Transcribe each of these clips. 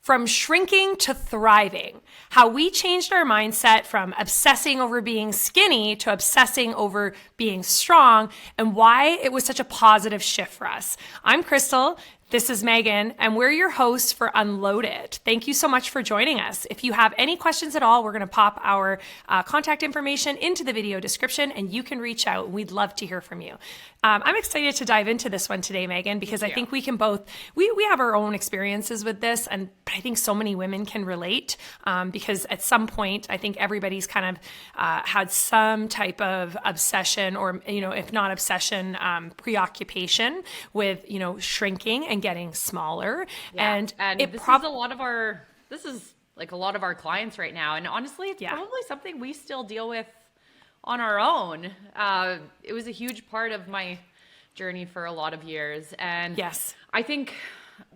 From shrinking to thriving, how we changed our mindset from obsessing over being skinny to obsessing over being strong, and why it was such a positive shift for us. I'm Crystal. This is Megan, and we're your hosts for Unloaded. Thank you so much for joining us. If you have any questions at all, we're going to pop our contact information into the video description, and you can reach out. We'd love to hear from you. I'm excited to dive into this one today, Megan, because I think we can both, we have our own experiences with this, but I think so many women can relate because at some point, I think everybody's kind of had some type of obsession or, if not obsession, preoccupation with, shrinking and getting smaller. Yeah. And this is a lot of our clients right now. And honestly, it's probably something we still deal with on our own. It was a huge part of my journey for a lot of years. And yes, I think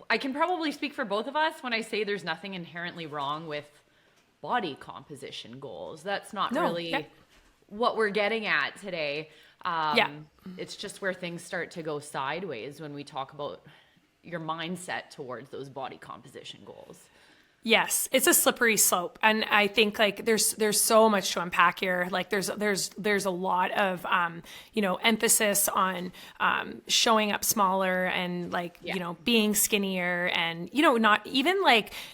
I can probably speak for both of us when I say there's nothing inherently wrong with body composition goals. That's not really what we're getting at today. It's just where things start to go sideways when we talk about your mindset towards those body composition goals. Yes, it's a slippery slope, and I think there's so much to unpack here. Like there's a lot of emphasis on showing up smaller and being skinnier, and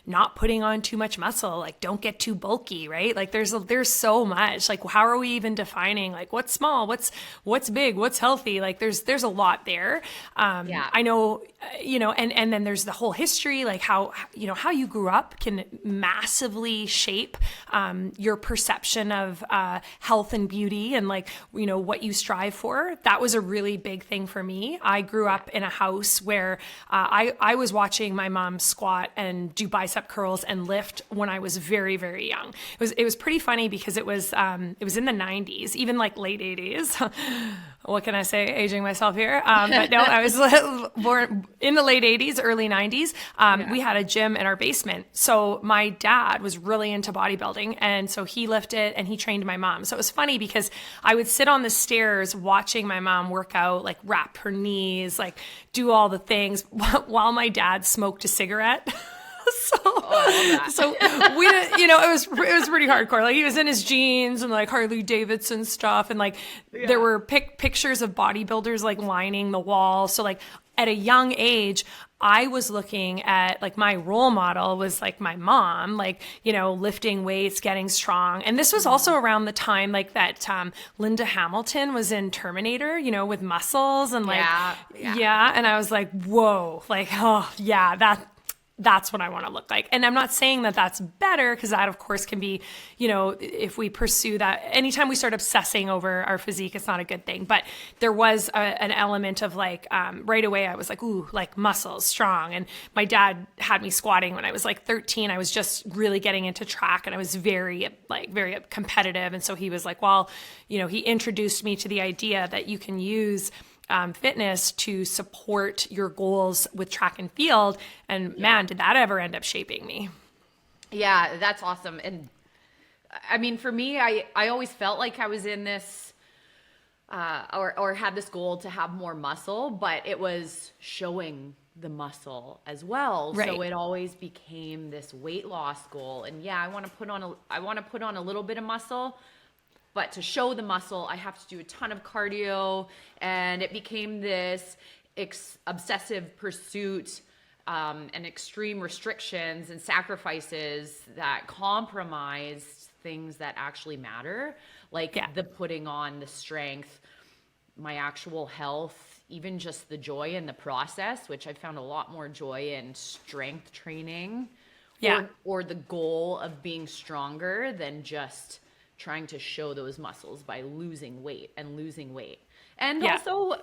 not putting on too much muscle. Like don't get too bulky, right? Like there's so much. Like how are we even defining what's small, what's big, what's healthy? Like there's a lot there. I know, and then there's the whole history, like how you grew up can massively shape your perception of health and beauty and what you strive for. That was a really big thing for me. I grew up in a house where I was watching my mom squat and do bicep curls and lift when I was very, very young. It was pretty funny because it was in the 90s, even late 80s. What can I say? Aging myself here. But no, I was born in the late 80s, early 90s. We had a gym in our basement. So my dad was really into bodybuilding. And so he lifted and he trained my mom. So it was funny because I would sit on the stairs watching my mom work out, wrap her knees, do all the things while my dad smoked a cigarette. So we didn't, it was pretty hardcore. He was in his jeans and Harley Davidson stuff. And there were pictures of bodybuilders lining the wall. So at a young age, I was looking at my role model was my mom, lifting weights, getting strong. And this was also around the time that Linda Hamilton was in Terminator, with muscles and and I was whoa, that's what I want to look like. And I'm not saying that that's better, because that of course can be, if we pursue that, anytime we start obsessing over our physique, it's not a good thing. But there was an element of right away, I was ooh, muscles, strong. And my dad had me squatting when I was 13. I was just really getting into track and I was very competitive. And so he was well, he introduced me to the idea that you can use fitness to support your goals with track and field. And man, did that ever end up shaping me. Yeah, that's awesome. And I mean, for me, I always felt like I was in this, or had this goal to have more muscle, but it was showing the muscle as well. Right. So it always became this weight loss goal. And I want to put on a little bit of muscle, but to show the muscle, I have to do a ton of cardio. And it became this obsessive pursuit and extreme restrictions and sacrifices that compromised things that actually matter, the putting on the strength, my actual health, even just the joy in the process, which I found a lot more joy in strength training or the goal of being stronger than just trying to show those muscles by losing weight. And also,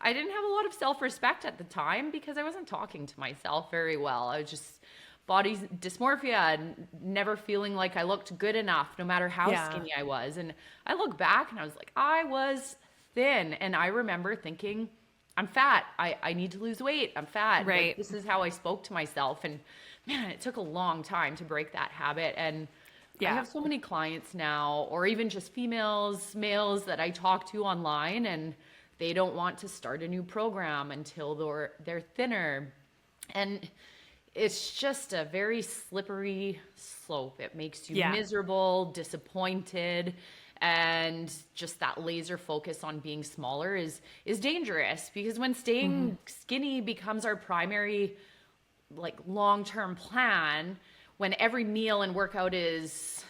I didn't have a lot of self-respect at the time because I wasn't talking to myself very well. I was just body dysmorphia and never feeling like I looked good enough, no matter how skinny I was. And I look back and I was I was thin. And I remember thinking, I'm fat. I need to lose weight. I'm fat. Right. This is how I spoke to myself. And man, it took a long time to break that habit. And I have so many clients now, or even just females, males that I talk to online, and they don't want to start a new program until they're thinner. And it's just a very slippery slope. It makes you Yeah. miserable, disappointed, and just that laser focus on being smaller is dangerous, because when staying skinny becomes our primary like long-term plan, when every meal and workout is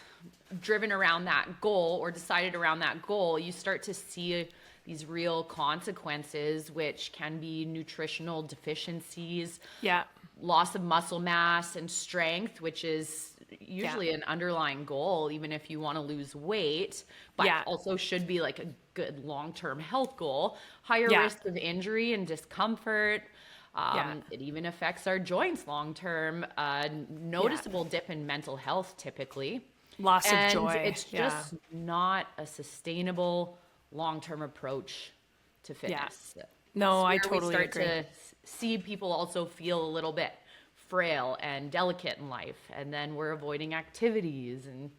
driven around that goal or decided around that goal, you start to see these real consequences, which can be nutritional deficiencies, Yeah. loss of muscle mass and strength, which is usually an underlying goal, even if you want to lose weight, but also should be like a good long-term health goal. Higher risk of injury and discomfort. It even affects our joints long-term. Noticeable dip in mental health typically. Loss of joy. It's just not a sustainable long-term approach to fitness. No, I It's where totally we start agree. to see people also feel a little bit frail and delicate in life, and then we're avoiding activities, and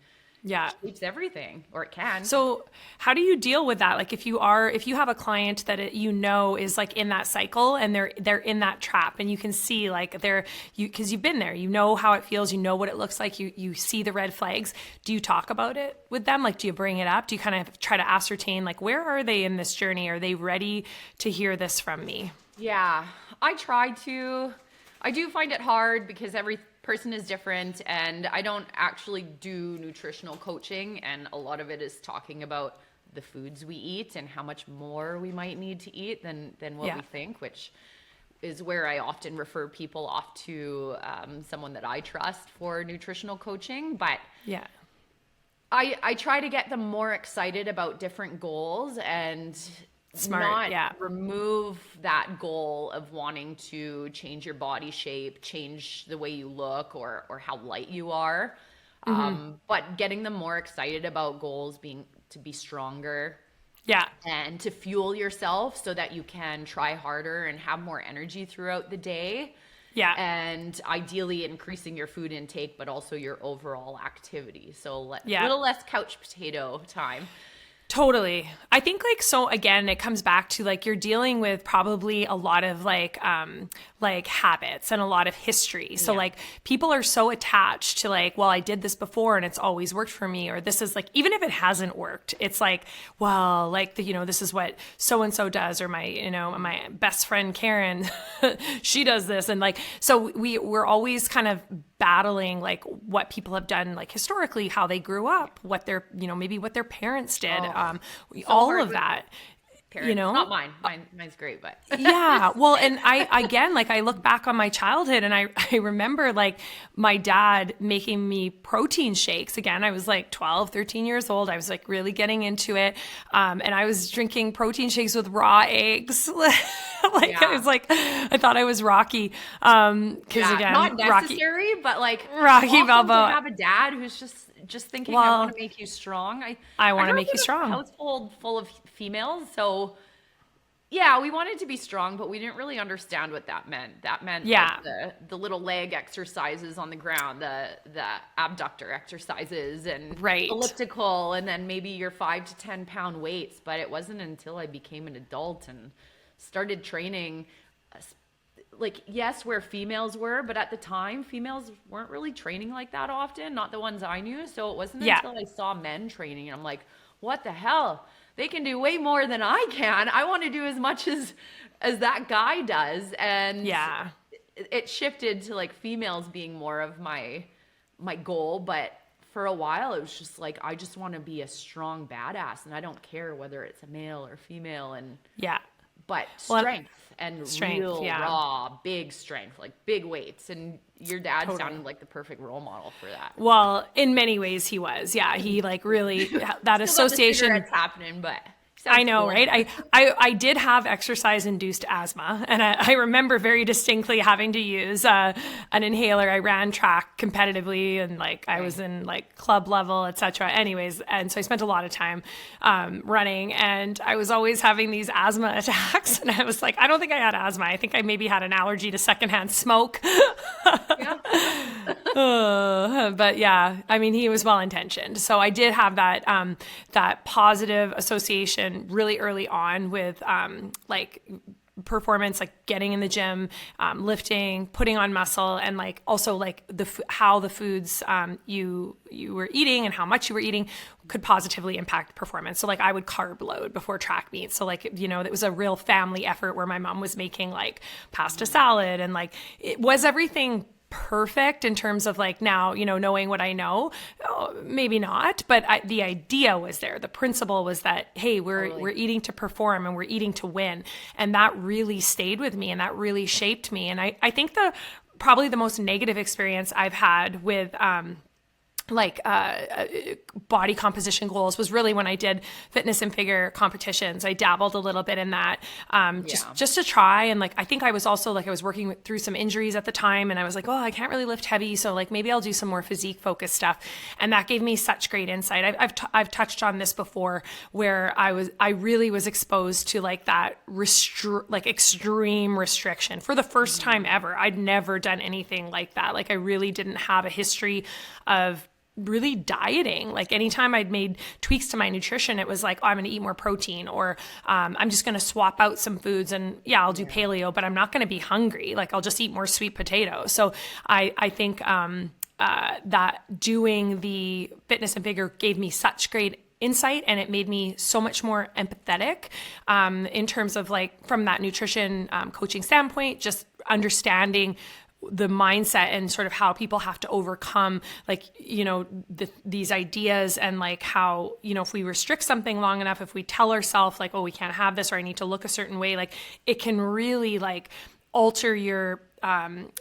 Yeah. keeps everything, or it can. So how do you deal with that? Like if you have a client that is like in that cycle and they're in that trap, and you can see like because you've been there, you know how it feels, you know what it looks like, you see the red flags. Do you talk about it with them? Like, do you bring it up? Do you kind of try to ascertain like, where are they in this journey? Are they ready to hear this from me? Yeah, I try to. I do find it hard because every person is different, and I don't actually do nutritional coaching, and a lot of it is talking about the foods we eat and how much more we might need to eat than what we think, which is where I often refer people off to someone that I trust for nutritional coaching. But Yeah. I try to get them more excited about different goals and Smart, not remove that goal of wanting to change your body shape, change the way you look, or how light you are. But getting them more excited about goals being to be stronger Yeah. and to fuel yourself so that you can try harder and have more energy throughout the day. Yeah. And ideally increasing your food intake, but also your overall activity. So a Yeah. little less couch potato time. Totally. I think like, so again, it comes back to like, you're dealing with probably a lot of like habits and a lot of history. So like people are so attached to like, well, I did this before and it's always worked for me. Or this is like, even if it hasn't worked, it's like, well, like this is what so-and-so does, or my best friend Karen, she does this. And like, so we're always kind of battling like what people have done, like historically, how they grew up, what their, maybe what their parents did, all of that. Parents. Not mine. Mine's great, but yeah. Well, and I again, like I look back on my childhood and I remember like my dad making me protein shakes. Again, I was like 12, 13 years old. I was like really getting into it. And I was drinking protein shakes with raw eggs. I was like, I thought I was Rocky. Cause again, not necessary, but like Rocky awesome Balboa. to have a dad who's just thinking, I want to make you strong. I want to grew make up you in a strong. household full of females, so yeah, we wanted to be strong, but we didn't really understand what that meant. That meant like, the little leg exercises on the ground, the abductor exercises, and elliptical, and then maybe your 5 to 10 pound weights. But it wasn't until I became an adult and started training, like, yes, where females were, but at the time, females weren't really training like that often, not the ones I knew. So it wasn't until I saw men training, and I'm like, what the hell? They can do way more than I can. I want to do as much as that guy does. And it shifted to like females being more of my goal. But for a while, it was just like, I just want to be a strong badass, and I don't care whether it's a male or female. And but strength and real raw, big strength, like big weights. And your dad sounded like the perfect role model for that. Well, in many ways he was. Yeah, he like really, that association. It's happening, but I know, cool. right? I did have exercise-induced asthma, and I remember very distinctly having to use an inhaler. I ran track competitively, and like I was in like club level, etc. Anyways, and so I spent a lot of time running, and I was always having these asthma attacks. And I was like, I don't think I had asthma. I think I maybe had an allergy to secondhand smoke. But yeah, I mean, he was well-intentioned. So I did have that positive association really early on with like performance, like getting in the gym, lifting, putting on muscle, and like also like how the foods you were eating and how much you were eating could positively impact performance. So like I would carb load before track meets. So like, you know, it was a real family effort where my mom was making like pasta salad, and like it was everything perfect in terms of like now, you know, knowing what I know, maybe not, but the idea was there. The principle was that, hey, we're eating to perform and we're eating to win. And that really stayed with me and that really shaped me. And I think probably the most negative experience I've had with, body composition goals was really when I did fitness and figure competitions. I dabbled a little bit in that, just to try. And like, I think I was also like, I was working through some injuries at the time, and I was like, oh, I can't really lift heavy. So like, maybe I'll do some more physique focused stuff. And that gave me such great insight. I've touched on this before, where I really was exposed to like that extreme restriction for the first time ever. I'd never done anything like that. Like I really didn't have a history of really dieting. Like anytime I'd made tweaks to my nutrition, it was like, oh, I'm going to eat more protein, or I'm just going to swap out some foods, and I'll do paleo, but I'm not going to be hungry. Like I'll just eat more sweet potatoes. So I think that doing the fitness and vigor gave me such great insight, and it made me so much more empathetic in terms of like from that nutrition coaching standpoint, just understanding the mindset and sort of how people have to overcome like, you know, these ideas, and like how, you know, if we restrict something long enough, if we tell ourselves like, oh, we can't have this, or I need to look a certain way, like it can really like alter your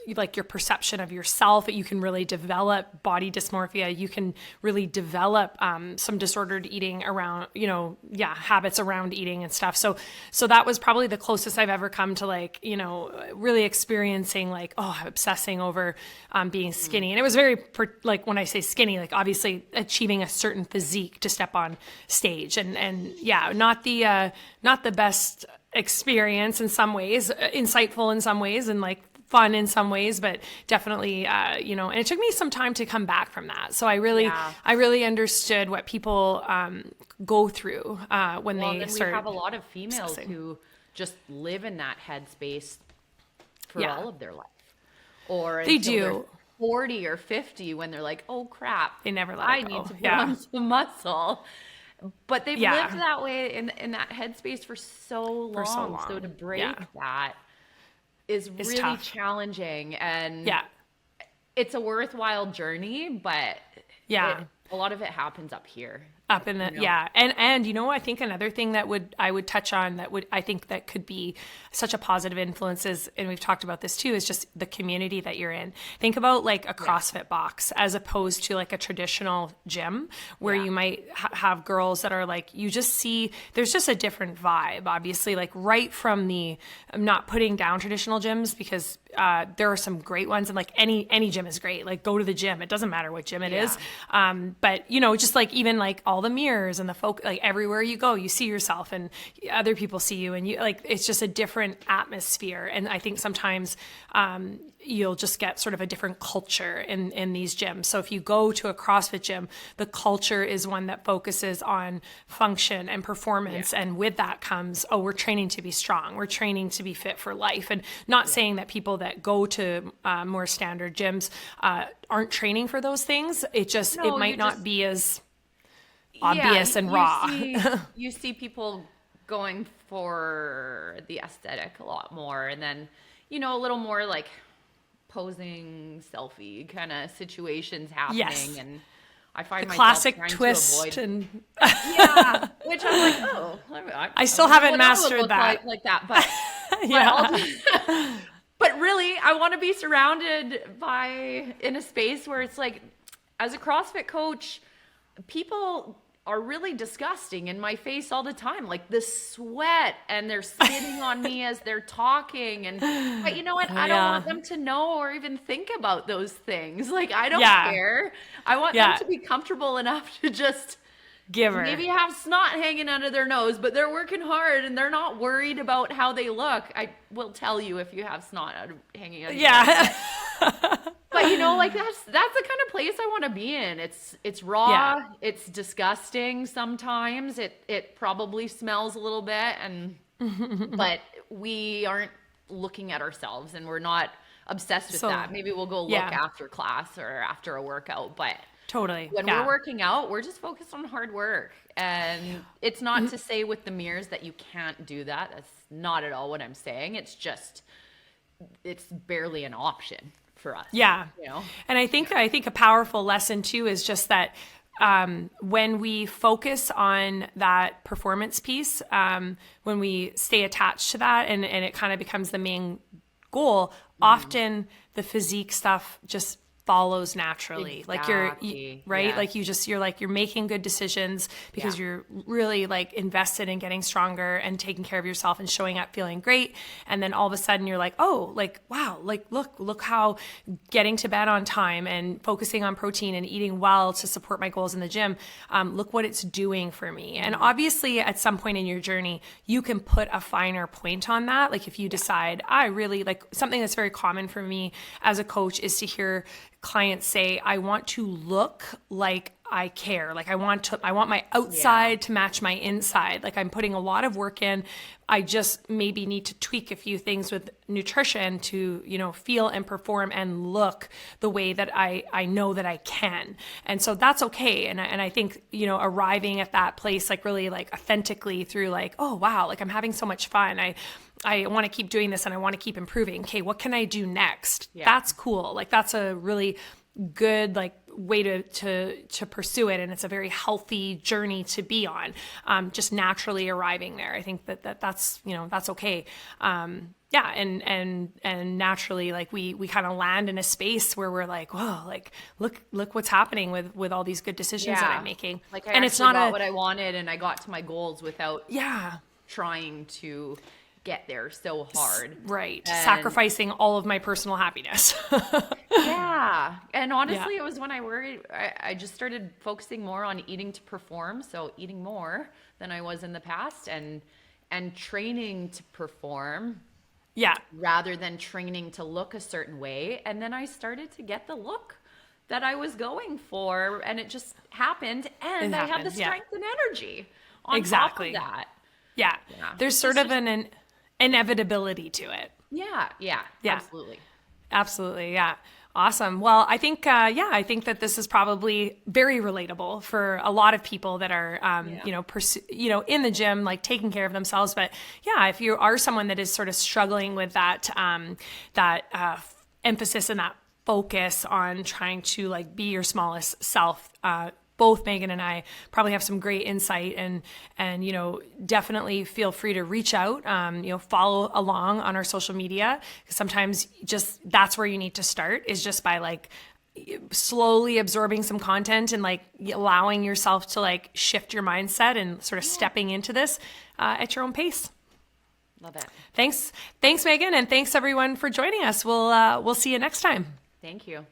your perception of yourself. You can really develop body dysmorphia. You can really develop some disordered eating around, you know, habits around eating and stuff. So that was probably the closest I've ever come to like, you know, really experiencing like, oh, obsessing over being skinny. And it was very like when I say skinny, like obviously achieving a certain physique to step on stage, and not the best experience in some ways, insightful in some ways, and like fun in some ways, but definitely, you know, and it took me some time to come back from that. So I really understood what people go through when they start. We have a lot of females who just live in that headspace for all of their life, or they do 40 or 50 when they're like, oh crap, they never let I it go. need to put on some muscle. But they've lived that way in that headspace for so long. So to break that is really tough. Challenging, and it's a worthwhile journey, but a lot of it happens up here. Up in the, And, you know, I think another thing that I would touch on I think that could be such a positive influence is, and we've talked about this too, is just the community that you're in. Think about like a CrossFit box as opposed to like a traditional gym where you might have girls that are like, you just see, there's just a different vibe, obviously, like right from I'm not putting down traditional gyms, because there are some great ones, and like any gym is great. Like go to the gym. It doesn't matter what gym it is. But you know, just like even like all the mirrors and the folk, like everywhere you go, you see yourself and other people see you, and you like, it's just a different atmosphere. And I think sometimes you'll just get sort of a different culture in these gyms. So if you go to a CrossFit gym, the culture is one that focuses on function and performance. And with that comes, we're training to be strong. We're training to be fit for life. And not saying that people that go to more standard gyms aren't training for those things. It might not be as obvious and raw. You see people going for the aesthetic a lot more, and then, you know, a little more like posing selfie kind of situations happening. And I find myself classic trying twist to avoid, and which I'm like, oh, I still haven't mastered that like that, but but really I want to be surrounded in a space where it's like, as a CrossFit coach, people are really disgusting in my face all the time, like the sweat, and they're spitting on me as they're talking, but you know what, I don't want them to know or even think about those things. Like I don't care. I want them to be comfortable enough to just maybe have snot hanging out of their nose, but they're working hard and they're not worried about how they look. I will tell you if you have snot hanging out of your nose. But you know, like that's the kind of place I want to be in. It's raw, it's disgusting sometimes. It probably smells a little bit, but we aren't looking at ourselves and we're not obsessed with So, that. Maybe we'll go look yeah. after class or after a workout, but Totally. when Yeah. we're working out, we're just focused on hard work. And it's not to say with the mirrors that you can't do that. That's not at all what I'm saying. It's just, it's barely an option for us. Yeah. You know? And I think a powerful lesson too is just that when we focus on that performance piece, when we stay attached to that and it kind of becomes the main goal, often the physique stuff just follows naturally. Like Exactly. right? Yeah. Like you're making good decisions because Yeah. you're really like invested in getting stronger and taking care of yourself and showing up feeling great. And then all of a sudden you're like, oh, like, wow, like, look how getting to bed on time and focusing on protein and eating well to support my goals in the gym, look what it's doing for me. And obviously at some point in your journey, you can put a finer point on that. Like if you decide, I really like something that's very common for me as a coach is to hear clients say, I want to look like I care. Like I want my outside to match my inside. Like I'm putting a lot of work in. I just maybe need to tweak a few things with nutrition to, feel and perform and look the way that I know that I can. And so that's okay. And I think, arriving at that place, like really like authentically through like, oh, wow, like I'm having so much fun. I want to keep doing this and I want to keep improving. Okay, what can I do next? Yeah. That's cool. Like that's a really good like way to pursue it, and it's a very healthy journey to be on. Just naturally arriving there. I think that's that's okay. Yeah, and naturally, like we kind of land in a space where we're like, whoa, like look what's happening with all these good decisions that I'm making. Like I and actually it's not got what I wanted and I got to my goals without yeah. trying to get there so hard. Right. And Sacrificing all of my personal happiness. yeah. And honestly, it was when I just started focusing more on eating to perform. So eating more than I was in the past and training to perform Yeah. rather than training to look a certain way. And then I started to get the look that I was going for and it just happened. And I had the strength and energy on top of that. Yeah. There's sort of an inevitability to it. Yeah. Absolutely. Absolutely. Yeah. Awesome. Well, I think, I think that this is probably very relatable for a lot of people that are, in the gym, like taking care of themselves. But yeah, if you are someone that is sort of struggling with that, emphasis and that focus on trying to like be your smallest self, both Megan and I probably have some great insight and definitely feel free to reach out, follow along on our social media. Sometimes just that's where you need to start is just by like slowly absorbing some content and like allowing yourself to like shift your mindset and sort of stepping into this at your own pace. Love it. Thanks Megan. And thanks everyone for joining us. We'll see you next time. Thank you.